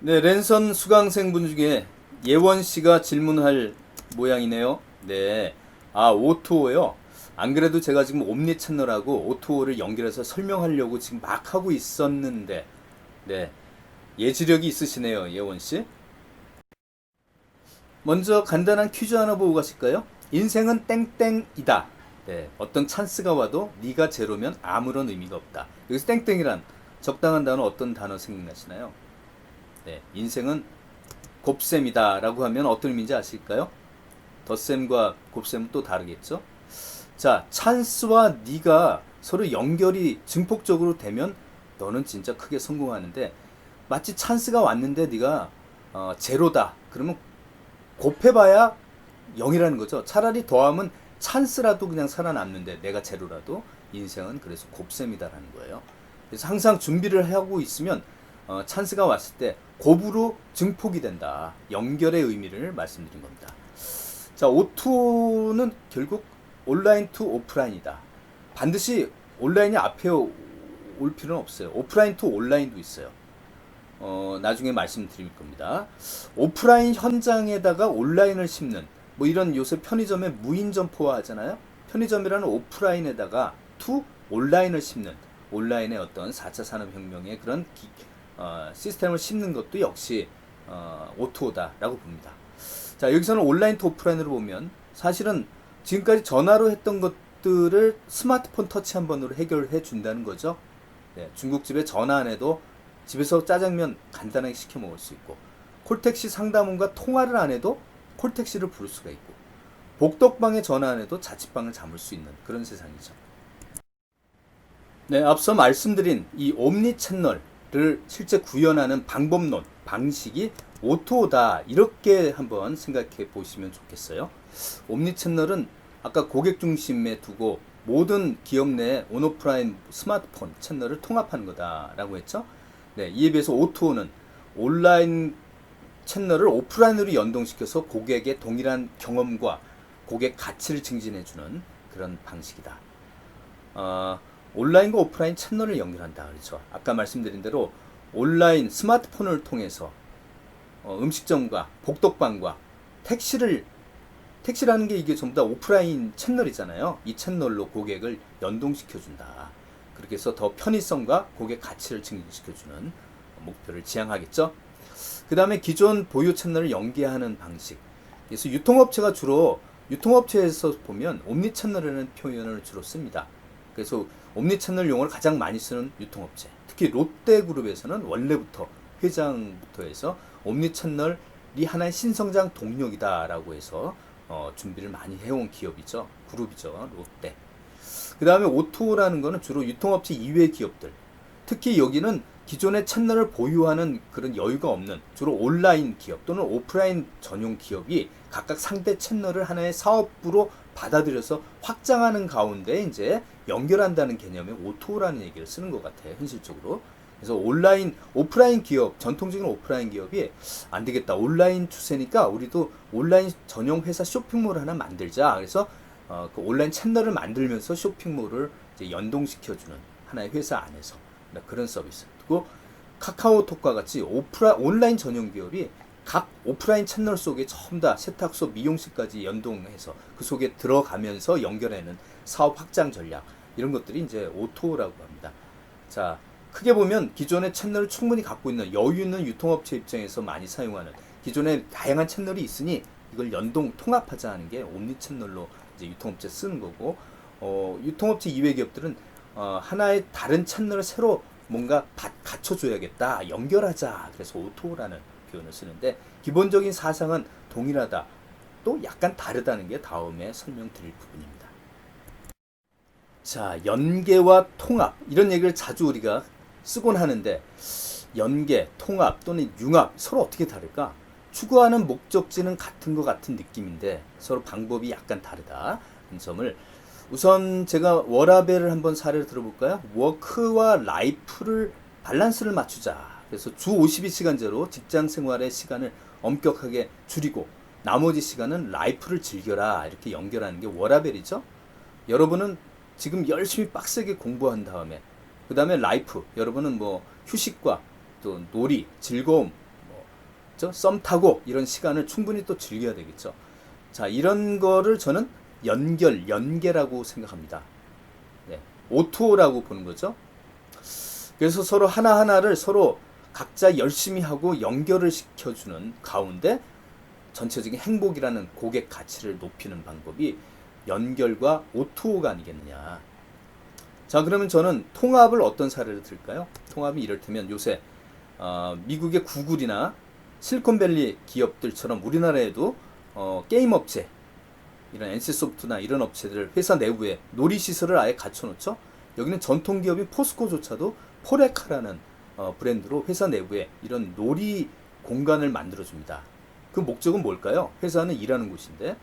네, 랜선 수강생분 중에 예원 씨가 질문할 모양이네요. 네. 아, 오토요. 안 그래도 제가 지금 옴니 채널하고 오토를 연결해서 설명하려고 지금 막 하고 있었는데, 네. 예지력이 있으시네요, 예원 씨. 먼저 간단한 퀴즈 하나 보고 가실까요? 인생은 땡땡이다. 네. 어떤 찬스가 와도 네가 제로면 아무런 의미가 없다. 여기서 땡땡이란 적당한 단어 어떤 단어 생각나시나요? 네. 인생은 곱셈이다 라고 하면 어떤 의미인지 아실까요? 덧셈과 곱셈은 또 다르겠죠? 자, 찬스와 네가 서로 연결이 증폭적으로 되면 너는 진짜 크게 성공하는데, 마치 찬스가 왔는데 네가 제로다 그러면 곱해봐야 0이라는 거죠. 차라리 더하면 찬스라도 그냥 살아남는데 내가 제로라도 인생은 그래서 곱셈이다라는 거예요. 그래서 항상 준비를 하고 있으면 찬스가 왔을 때 곱으로 증폭이 된다. 연결의 의미를 말씀드린 겁니다. 자, O2는 결국 온라인 투 오프라인이다. 반드시 온라인이 앞에 올 필요는 없어요. 오프라인 투 온라인도 있어요. 나중에 말씀드릴 겁니다. 오프라인 현장에다가 온라인을 심는, 뭐 이런 요새 편의점에 무인 점포화 하잖아요. 편의점이라는 오프라인에다가 투 온라인을 심는, 온라인의 어떤 4차 산업혁명의 그런 시스템을 심는 것도 역시 오토다라고 봅니다. 자, 여기서는 온라인 투 오프라인으로 보면 사실은 지금까지 전화로 했던 것들을 스마트폰 터치 한 번으로 해결해 준다는 거죠. 네, 중국집에 전화 안 해도 집에서 짜장면 간단하게 시켜 먹을 수 있고, 콜택시 상담원과 통화를 안 해도 콜택시를 부를 수가 있고, 복덕방에 전화 안 해도 자취방을 잠을 수 있는 그런 세상이죠. 네, 앞서 말씀드린 이 옴니 채널을 실제 구현하는 방법론, 방식이 오토다, 이렇게 한번 생각해 보시면 좋겠어요. 옴니 채널은 아까 고객 중심에 두고 모든 기업 내 온오프라인 스마트폰 채널을 통합하는 거다라고 했죠. 네, 이에 비해서 오토는 온라인 채널을 오프라인으로 연동시켜서 고객의 동일한 경험과 고객 가치를 증진해주는 그런 방식이다. 온라인과 오프라인 채널을 연결한다. 그렇죠. 아까 말씀드린 대로 온라인 스마트폰을 통해서 음식점과 복덕방과 택시라는 게 이게 전부 다 오프라인 채널이잖아요. 이 채널로 고객을 연동시켜준다. 그렇게 해서 더 편의성과 고객 가치를 증진시켜주는 목표를 지향하겠죠. 그 다음에 기존 보유 채널을 연계하는 방식. 그래서 유통업체에서 보면 옴니 채널이라는 표현을 주로 씁니다. 그래서 옴니 채널 용어를 가장 많이 쓰는 유통업체. 특히 롯데그룹에서는 원래부터 회장부터 해서 옴니 채널이 하나의 신성장 동력이다라고 해서 준비를 많이 해온 기업이죠. 그룹이죠. 롯데. 그 다음에 오토라는 거는 주로 유통업체 이외 기업들. 특히 여기는 기존의 채널을 보유하는 그런 여유가 없는 주로 온라인 기업 또는 오프라인 전용 기업이 각각 상대 채널을 하나의 사업부로 받아들여서 확장하는 가운데 이제 연결한다는 개념의 오토라는 얘기를 쓰는 것 같아요. 현실적으로. 그래서 오프라인 기업, 전통적인 오프라인 기업이 안 되겠다. 온라인 추세니까 우리도 온라인 전용 회사 쇼핑몰을 하나 만들자. 그래서 그 온라인 채널을 만들면서 쇼핑몰을 이제 연동시켜주는 하나의 회사 안에서 그런 서비스. 그리고 카카오톡과 같이 온라인 전용 기업이 각 오프라인 채널 속에 전부 다 세탁소, 미용실까지 연동해서 그 속에 들어가면서 연결하는 사업 확장 전략, 이런 것들이 이제 오토라고 합니다. 자, 크게 보면 기존의 채널을 충분히 갖고 있는 여유 있는 유통업체 입장에서 많이 사용하는 기존에 다양한 채널이 있으니 이걸 통합하자 하는 게 옴니 채널로 이제 유통업체 쓰는 거고, 유통업체 이외 기업들은 하나의 다른 채널을 새로 뭔가 갖춰줘야겠다, 연결하자, 그래서 오토라는 표현을 쓰는데 기본적인 사상은 동일하다, 또 약간 다르다는 게 다음에 설명드릴 부분입니다. 자, 연계와 통합, 이런 얘기를 자주 우리가 쓰곤 하는데, 연계, 통합 또는 융합, 서로 어떻게 다를까? 추구하는 목적지는 같은 것 같은 느낌인데 서로 방법이 약간 다르다는 점을, 우선 제가 워라밸을 한번 사례를 들어볼까요? 워크와 라이프를 밸런스를 맞추자. 그래서 주 52시간제로 직장 생활의 시간을 엄격하게 줄이고 나머지 시간은 라이프를 즐겨라, 이렇게 연결하는 게 워라밸이죠. 여러분은 지금 열심히 빡세게 공부한 다음에 그 다음에 라이프, 여러분은 뭐 휴식과 또 놀이, 즐거움, 그죠? 썸 타고 이런 시간을 충분히 또 즐겨야 되겠죠. 자, 이런 거를 저는 연계라고 생각합니다. 네, O2O라고 보는 거죠. 그래서 서로 하나하나를 서로 각자 열심히 하고 연결을 시켜주는 가운데 전체적인 행복이라는 고객 가치를 높이는 방법이 연결과 O2O가 아니겠느냐. 자, 그러면 저는 통합을 어떤 사례를 들까요? 통합이 이를테면 요새 미국의 구글이나 실리콘밸리 기업들처럼 우리나라에도 게임 업체, 이런 NC소프트나 이런 업체들 회사 내부에 놀이시설을 아예 갖춰놓죠. 여기는 전통기업인 포스코조차도 포레카라는 브랜드로 회사 내부에 이런 놀이 공간을 만들어줍니다. 그 목적은 뭘까요? 회사는 일하는 곳인데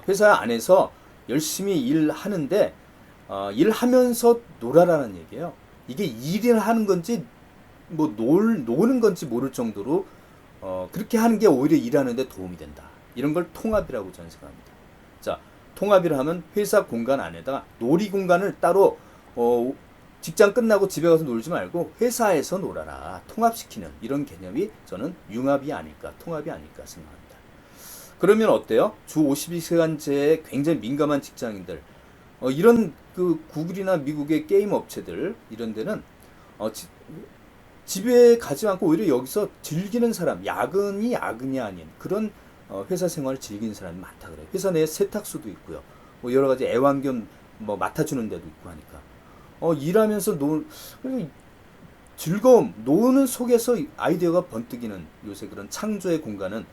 회사 안에서 열심히 일하는데 일하면서 놀아라는 얘기예요. 이게 일을 하는 건지 뭐 노는 건지 모를 정도로 그렇게 하는 게 오히려 일하는데 도움이 된다. 이런 걸 통합이라고 저는 생각합니다. 자, 통합이라 하면 회사 공간 안에다가 놀이 공간을 따로 직장 끝나고 집에 가서 놀지 말고 회사에서 놀아라. 통합시키는 이런 개념이 저는 융합이 아닐까, 통합이 아닐까 생각합니다. 그러면 어때요? 주 52시간제에 굉장히 민감한 직장인들, 이런 그 구글이나 미국의 게임 업체들 이런 데는 집에 가지 않고 오히려 여기서 즐기는 사람, 야근이 아닌 그런 회사 생활을 즐기는 사람이 많다 그래요. 회사 내에 세탁소도 있고요. 뭐 여러 가지 애완견 뭐 맡아주는 데도 있고 하니까. 일하면서 즐거움, 노는 속에서 아이디어가 번뜩이는 요새 그런 창조의 공간은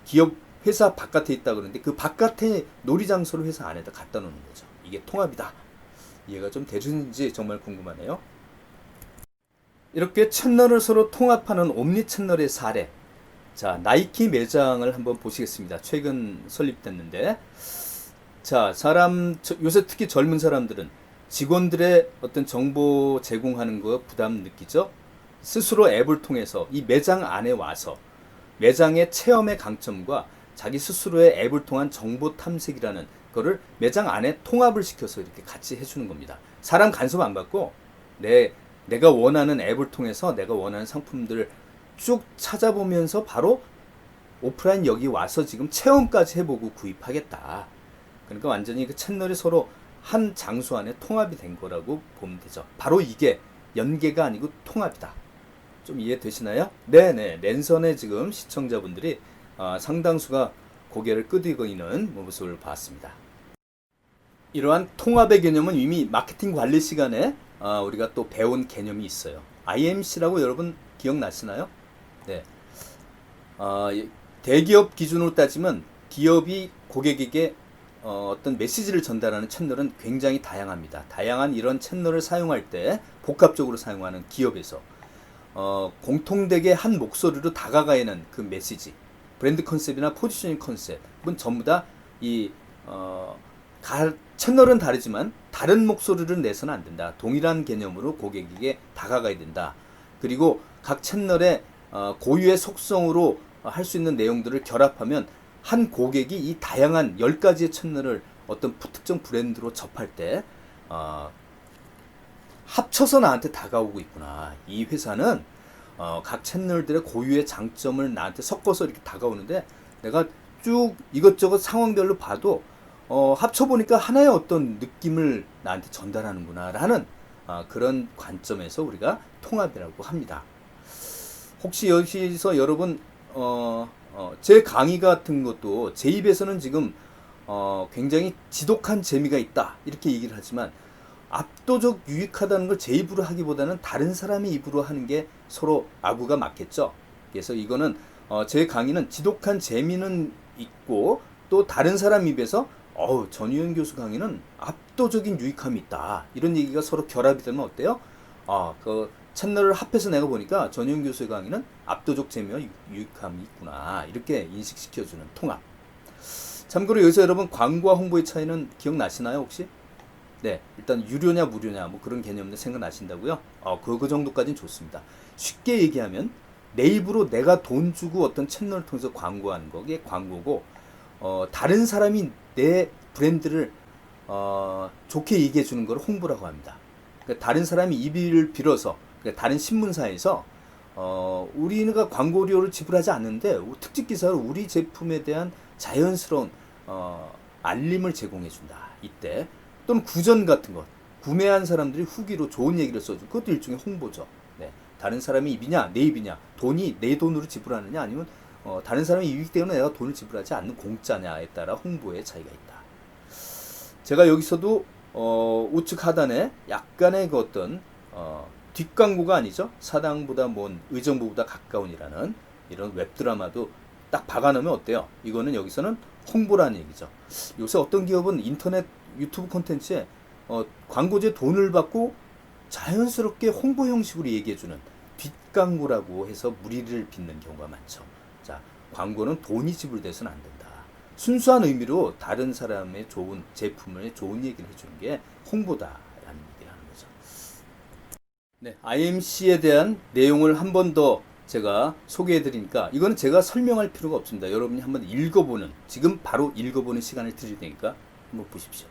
기업 회사 바깥에 있다 그러는데 그 바깥에 놀이 장소를 회사 안에다 갖다 놓는 거죠. 이게 통합이다. 이해가 좀 되시는지 정말 궁금하네요. 이렇게 채널을 서로 통합하는 옴니 채널의 사례. 자, 나이키 매장을 한번 보시겠습니다. 최근 설립됐는데, 자, 요새 특히 젊은 사람들은 직원들의 어떤 정보 제공하는 거 부담 느끼죠? 스스로 앱을 통해서 이 매장 안에 와서 매장의 체험의 강점과 자기 스스로의 앱을 통한 정보 탐색이라는 거를 매장 안에 통합을 시켜서 이렇게 같이 해주는 겁니다. 사람 간섭 안 받고 내가 원하는 앱을 통해서 내가 원하는 상품들을 쭉 찾아보면서 바로 오프라인 여기 와서 지금 체험까지 해보고 구입하겠다. 그러니까 완전히 그 채널이 서로 한 장소 안에 통합이 된 거라고 보면 되죠. 바로 이게 연계가 아니고 통합이다. 좀 이해되시나요? 네네. 랜선의 지금 시청자분들이 상당수가 고개를 끄덕이고 있는 모습을 봤습니다. 이러한 통합의 개념은 이미 마케팅 관리 시간에 우리가 또 배운 개념이 있어요. IMC라고 여러분 기억나시나요? 네. 대기업 기준으로 따지면 기업이 고객에게 어떤 메시지를 전달하는 채널은 굉장히 다양합니다. 다양한 이런 채널을 사용할 때 복합적으로 사용하는 기업에서 공통되게 한 목소리로 다가가는 그 메시지, 브랜드 컨셉이나 포지셔닝 컨셉은 전부 다 채널은 다르지만 다른 목소리를 내서는 안 된다. 동일한 개념으로 고객에게 다가가야 된다. 그리고 각 채널의 고유의 속성으로 할 수 있는 내용들을 결합하면 한 고객이 이 다양한 10가지의 채널을 어떤 특정 브랜드로 접할 때 합쳐서 나한테 다가오고 있구나. 이 회사는 각 채널들의 고유의 장점을 나한테 섞어서 이렇게 다가오는데 내가 쭉 이것저것 상황별로 봐도 합쳐보니까 하나의 어떤 느낌을 나한테 전달하는구나 라는 그런 관점에서 우리가 통합이라고 합니다. 혹시 여기서 여러분 제 강의 같은 것도 제 입에서는 지금 굉장히 지독한 재미가 있다 이렇게 얘기를 하지만 압도적 유익하다는 걸 제 입으로 하기보다는 다른 사람의 입으로 하는 게 서로 아구가 맞겠죠. 그래서 이거는 제 강의는 지독한 재미는 있고 또 다른 사람 입에서 전유현 교수 강의는 압도적인 유익함이 있다 이런 얘기가 서로 결합이 되면 어때요? 그 채널을 합해서 내가 보니까 전유현 교수의 강의는 압도적 재미와 유익함이 있구나 이렇게 인식시켜주는 통합. 참고로 여기서 여러분 광고와 홍보의 차이는 기억나시나요 혹시? 네, 일단 유료냐 무료냐 뭐 그런 개념들 생각나신다고요? 그 정도까지는 좋습니다. 쉽게 얘기하면 내 입으로 내가 돈 주고 어떤 채널을 통해서 광고하는 거게 광고고 다른 사람이 내 브랜드를 좋게 얘기해 주는 걸 홍보라고 합니다. 그러니까 다른 사람이 입을 빌어서 그러니까 다른 신문사에서 우리가 광고료를 지불하지 않는데 특집 기사로 우리 제품에 대한 자연스러운 알림을 제공해 준다. 이때 또는 구전 같은 것 구매한 사람들이 후기로 좋은 얘기를 써주고 그것도 일종의 홍보죠. 네. 다른 사람이 입이냐 내 입이냐 돈이 내 돈으로 지불하느냐 아니면 다른 사람이 이익 때문에 내가 돈을 지불하지 않는 공짜냐에 따라 홍보의 차이가 있다. 제가 여기서도 우측 하단에 약간의 그 어떤 뒷광고가 아니죠. 사당보다 먼 의정부보다 가까운이라는 이런 웹드라마도 딱 박아놓으면 어때요? 이거는 여기서는 홍보라는 얘기죠. 요새 어떤 기업은 인터넷 유튜브 콘텐츠에 광고주의 돈을 받고 자연스럽게 홍보 형식으로 얘기해주는 뒷광고라고 해서 무리를 빚는 경우가 많죠. 자, 광고는 돈이 지불돼서는 안 된다. 순수한 의미로 다른 사람의 좋은 제품을 좋은 얘기를 해주는 게 홍보다라는 얘기를 하는 거죠. 네, IMC에 대한 내용을 한 번 더 제가 소개해 드리니까 이거는 제가 설명할 필요가 없습니다. 여러분이 한번 읽어보는 지금 바로 읽어보는 시간을 드릴 테니까 한번 보십시오.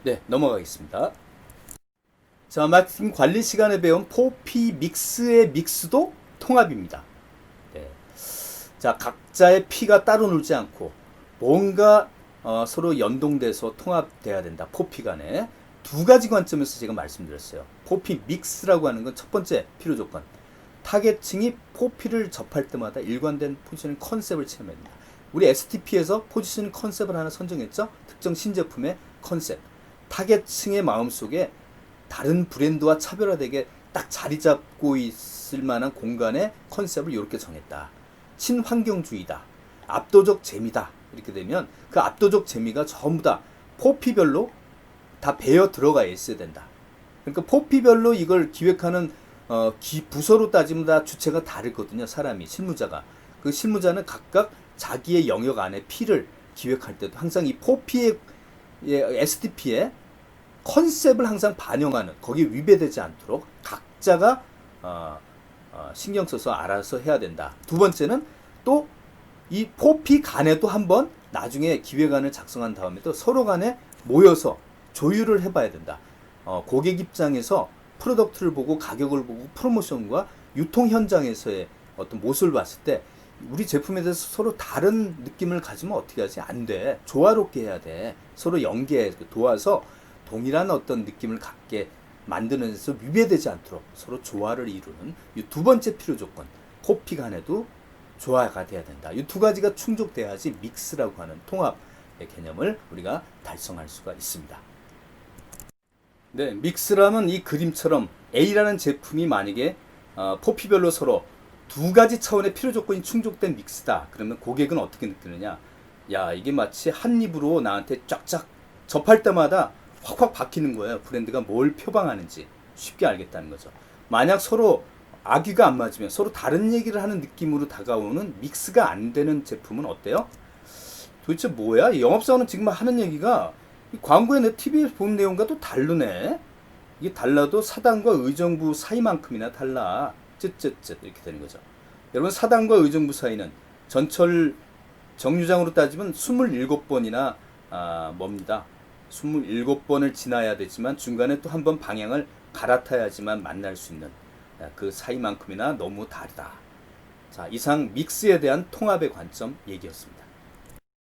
네, 넘어가겠습니다. 자, 마케팅 관리 시간에 배운 포피 믹스의 믹스도 통합입니다. 네. 자, 각자의 피가 따로 놀지 않고 뭔가 서로 연동돼서 통합돼야 된다. 포피 간에 두 가지 관점에서 제가 말씀드렸어요. 포피 믹스라고 하는 건 첫 번째 필요 조건. 타겟층이 포피를 접할 때마다 일관된 포지셔닝 컨셉을 체험해야 된다. 우리 STP에서 포지셔닝 컨셉을 하나 선정했죠. 특정 신제품의 컨셉. 타겟층의 마음속에 다른 브랜드와 차별화되게 딱 자리 잡고 있을 만한 공간의 컨셉을 이렇게 정했다. 친환경주의다. 압도적 재미다. 이렇게 되면 그 압도적 재미가 전부 다 포피별로 다 배어 들어가 있어야 된다. 그러니까 포피별로 이걸 기획하는 부서로 따지면 다 주체가 다르거든요. 사람이 실무자가. 그 실무자는 각각 자기의 영역 안에 P를 기획할 때도 항상 이 포피의 STP의 컨셉을 항상 반영하는 거기에 위배되지 않도록 각자가 신경 써서 알아서 해야 된다. 두 번째는 또 이 포피 간에도 한번 나중에 기획안을 작성한 다음에 또 서로 간에 모여서 조율을 해봐야 된다. 고객 입장에서 프로덕트를 보고 가격을 보고 프로모션과 유통 현장에서의 어떤 모습을 봤을 때 우리 제품에 대해서 서로 다른 느낌을 가지면 어떻게 하지? 안 돼. 조화롭게 해야 돼. 서로 연계해 도와서 동일한 어떤 느낌을 갖게 만드는 데서 위배되지 않도록 서로 조화를 이루는 이 두 번째 필요 조건. 포피 간에도 조화가 돼야 된다. 이 두 가지가 충족돼야지 믹스라고 하는 통합의 개념을 우리가 달성할 수가 있습니다. 네, 믹스라면 이 그림처럼 A라는 제품이 만약에 포피별로 서로 두 가지 차원의 필요 조건이 충족된 믹스다. 그러면 고객은 어떻게 느끼느냐? 야, 이게 마치 한 입으로 나한테 쫙쫙 접할 때마다 확확 박히는 거예요. 브랜드가 뭘 표방하는지 쉽게 알겠다는 거죠. 만약 서로 아귀가 안 맞으면 서로 다른 얘기를 하는 느낌으로 다가오는 믹스가 안 되는 제품은 어때요? 도대체 뭐야? 영업사원은 지금 하는 얘기가 광고에 내 TV에서 본 내용과 또 다르네. 이게 달라도 사당과 의정부 사이만큼이나 달라. 쯧쯧쯧 이렇게 되는 거죠. 여러분 사당과 의정부 사이는 전철 정류장으로 따지면 27번이나 멉니다. 27번을 지나야 되지만 중간에 또 한 번 방향을 갈아타야지만 만날 수 있는 그 사이만큼이나 너무 다르다. 자, 이상 믹스에 대한 통합의 관점 얘기였습니다.